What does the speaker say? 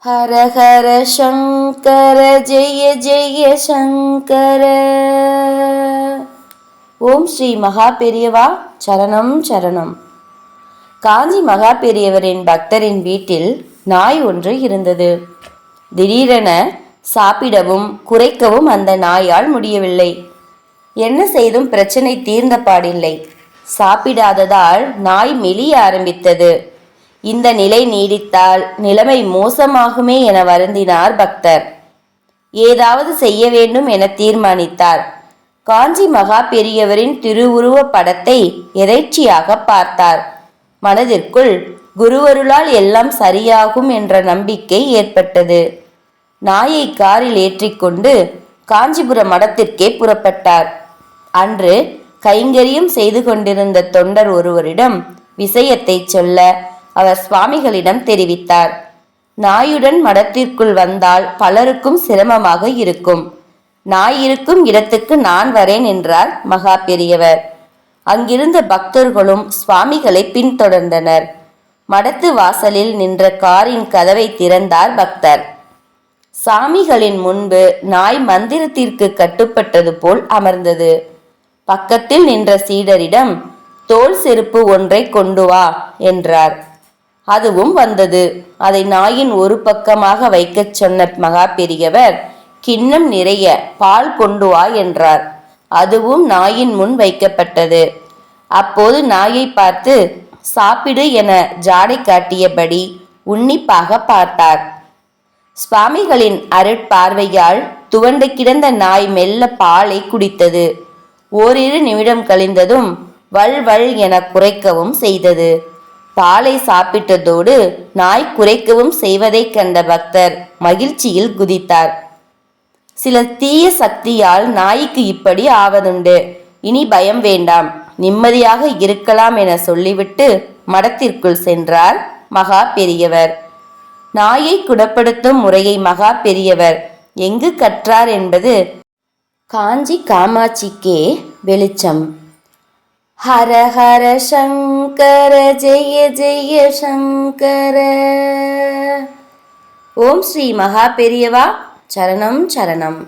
ஹர ஹர சங்கர ஜெய ஜெய சங்கர. ஓம் ஸ்ரீ மகா பெரியவா சரணம் சரணம். காஞ்சி மகா பெரியவரின் பக்தரின் வீட்டில் நாய் ஒன்று இருந்தது. திடீரென சாப்பிடவும் குறைக்கவும் அந்த நாயால் முடியவில்லை. என்ன செய்தும் பிரச்சனை தீர்ந்த பாடில்லை. சாப்பிடாததால் நாய் மெலிய ஆரம்பித்தது. இந்த நிலை நீடித்தால் நிலைமை மோசமாகுமே என வருந்தினார் பக்தர். ஏதாவது செய்ய வேண்டும் என தீர்மானித்தார். காஞ்சி மகா பெரியவரின் திருவுருவ படத்தை எதேச்சையாக பார்த்தார். மனதிற்குள் குருவருளால் எல்லாம் சரியாகும் என்ற நம்பிக்கை ஏற்பட்டது. நாயை காரில் ஏற்றிக்கொண்டு காஞ்சிபுரம் மடத்திற்கே புறப்பட்டார். அன்று கைங்கரியம் செய்து கொண்டிருந்த தொண்டர் ஒருவரிடம் விஷயத்தை சொல்ல அவர் சுவாமிகளிடம் தெரிவித்தார். நாயுடன் மடத்திற்குள் வந்தால் பலருக்கும் சிரமமாக இருக்கும். நாய் இருக்கும் இடத்துக்கு நான் வரேன் என்றார் மகா பெரியவர். அங்கிருந்த பக்தர்களும் சுவாமிகளை பின்தொடர்ந்தனர். மடத்து வாசலில் நின்ற காரின் கதவை திறந்தார் பக்தர். சாமிகளின் முன்பு நாய் மந்திரத்திற்கு கட்டுப்பட்டது போல் அமர்ந்தது. பக்கத்தில் நின்ற சீடரிடம் தோல் செருப்பு ஒன்றை கொண்டு வா என்றார். அதுவும் வந்தது. அதை நாயின் ஒரு பக்கமாக வைக்கச் சொன்ன மகா பெரியவர் கிண்ணம் நிறைய பால் கொண்டு வா என்றார். அதுவும் நாயின் முன் வைக்கப்பட்டது. அப்போது நாயை பார்த்து சாப்பிடு என ஜாடை காட்டியபடி உன்னிப்பாக பார்த்தார். சுவாமிகளின் அருட்பார்வையால் துவண்டு கிடந்த நாய் மெல்ல பாலை குடித்தது. ஓரிரு நிமிடம் கழிந்ததும் வள் வள் என குறைக்கவும் செய்தது. பாலை சாப்பிட்டதோடு நாய் குறைக்கவும் செய்வதைக் கண்ட பக்தர் மகிழ்ச்சியில் குதித்தார். சில தீய சக்தியால் நாய்க்கு இப்படி ஆவதுண்டு. இனி பயம் வேண்டாம், நிம்மதியாக இருக்கலாம் என சொல்லிவிட்டு மடத்திற்குள் சென்றார் மகா பெரியவர். நாயை குணப்படுத்தும் முறையை மகா பெரியவர் எங்கு கற்றார் என்பது காஞ்சி காமாட்சிக்கே வெளிச்சம். ஹர ஹர சங்கர ஜெய ஜெய சங்கர. ஓம் ஸ்ரீ மகா பெரியவா சரணம் சரணம்.